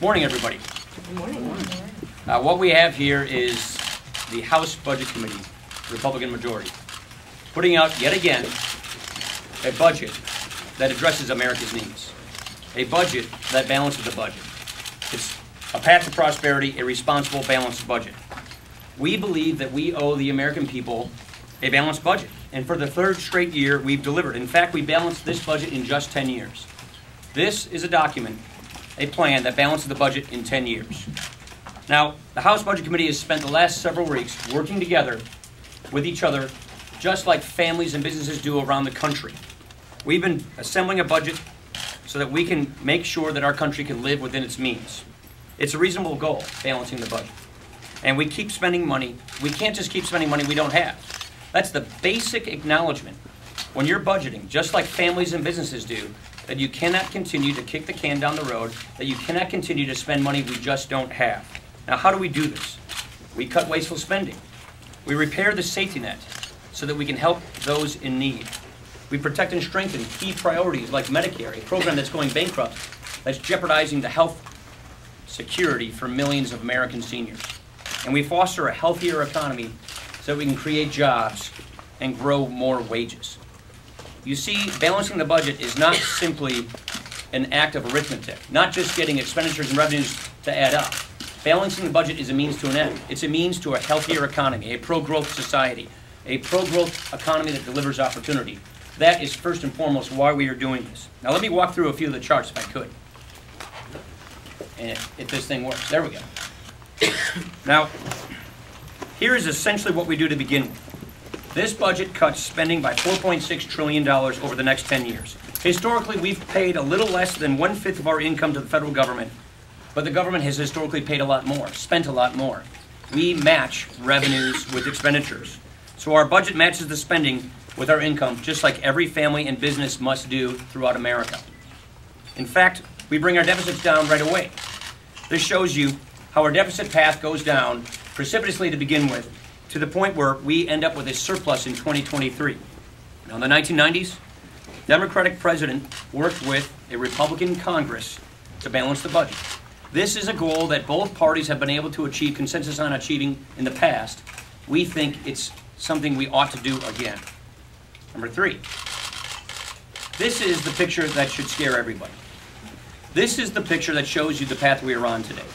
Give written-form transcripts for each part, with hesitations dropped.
Morning, everybody. Good morning. What we have here is the House Budget Committee, Republican majority, putting out yet again a budget that addresses America's needs, a budget that balances the budget. It's a path to prosperity, a responsible, balanced budget. We believe that we owe the American people a balanced budget, and for the third straight year, we've delivered. In fact, we balanced this budget in just 10 years. This is a document, a plan that balances the budget in 10 years. Now, the House Budget Committee has spent the last several weeks working together with each other, just like families and businesses do around the country. We've been assembling a budget so that we can make sure that our country can live within its means. It's a reasonable goal, balancing the budget. And we keep spending money. We can't just keep spending money we don't have. That's the basic acknowledgement when you're budgeting, just like families and businesses do, that you cannot continue to kick the can down the road, that you cannot continue to spend money we just don't have. Now, how do we do this? We cut wasteful spending. We repair the safety net so that we can help those in need. We protect and strengthen key priorities like Medicare, a program that's going bankrupt, that's jeopardizing the health security for millions of American seniors. And we foster a healthier economy so that we can create jobs and grow more wages. You see, balancing the budget is not simply an act of arithmetic, not just getting expenditures and revenues to add up. Balancing the budget is a means to an end. It's a means to a healthier economy, a pro-growth society, a pro-growth economy that delivers opportunity. That is first and foremost why we are doing this. Now let me walk through a few of the charts if I could. And if this thing works, there we go. Now, here is essentially what we do to begin with. This budget cuts spending by $4.6 trillion over the next 10 years. Historically, we've paid a little less than 1/5 of our income to the federal government, but the government has historically paid a lot more, spent a lot more. We match revenues with expenditures. So our budget matches the spending with our income, just like every family and business must do throughout America. In fact, we bring our deficits down right away. This shows you how our deficit path goes down precipitously to begin with, to the point where we end up with a surplus in 2023. Now, in the 1990s, Democratic president worked with a Republican Congress to balance the budget. This is a goal that both parties have been able to achieve consensus on achieving in the past. We think it's something we ought to do again. Number 3, this is the picture that should scare everybody. This is the picture that shows you the path we are on today.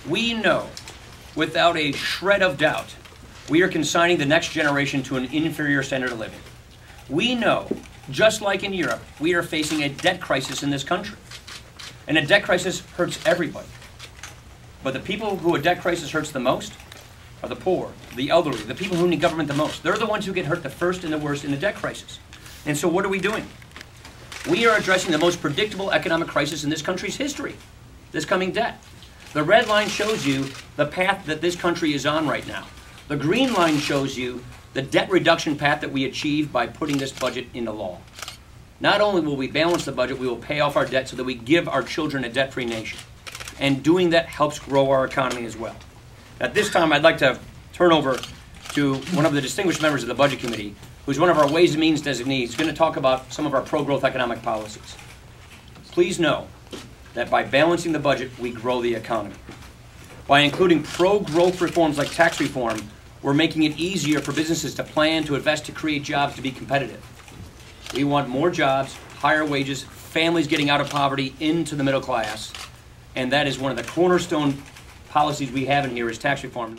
We know, without a shred of doubt, we are consigning the next generation to an inferior standard of living. We know, just like in Europe, we are facing a debt crisis in this country. And a debt crisis hurts everybody. But the people who a debt crisis hurts the most are the poor, the elderly, the people who need government the most. They're the ones who get hurt the first and the worst in the debt crisis. And so what are we doing? We are addressing the most predictable economic crisis in this country's history, this coming debt. The red line shows you the path that this country is on right now. The green line shows you the debt reduction path that we achieved by putting this budget into law. Not only will we balance the budget, we will pay off our debt so that we give our children a debt-free nation. And doing that helps grow our economy as well. At this time, I'd like to turn over to one of the distinguished members of the Budget Committee, who's one of our Ways and Means designees. He's going to talk about some of our pro-growth economic policies. Please know that by balancing the budget, we grow the economy. By including pro-growth reforms like tax reform, we're making it easier for businesses to plan, to invest, to create jobs, to be competitive. We want more jobs, higher wages, families getting out of poverty into the middle class, and that is one of the cornerstone policies we have in here is tax reform.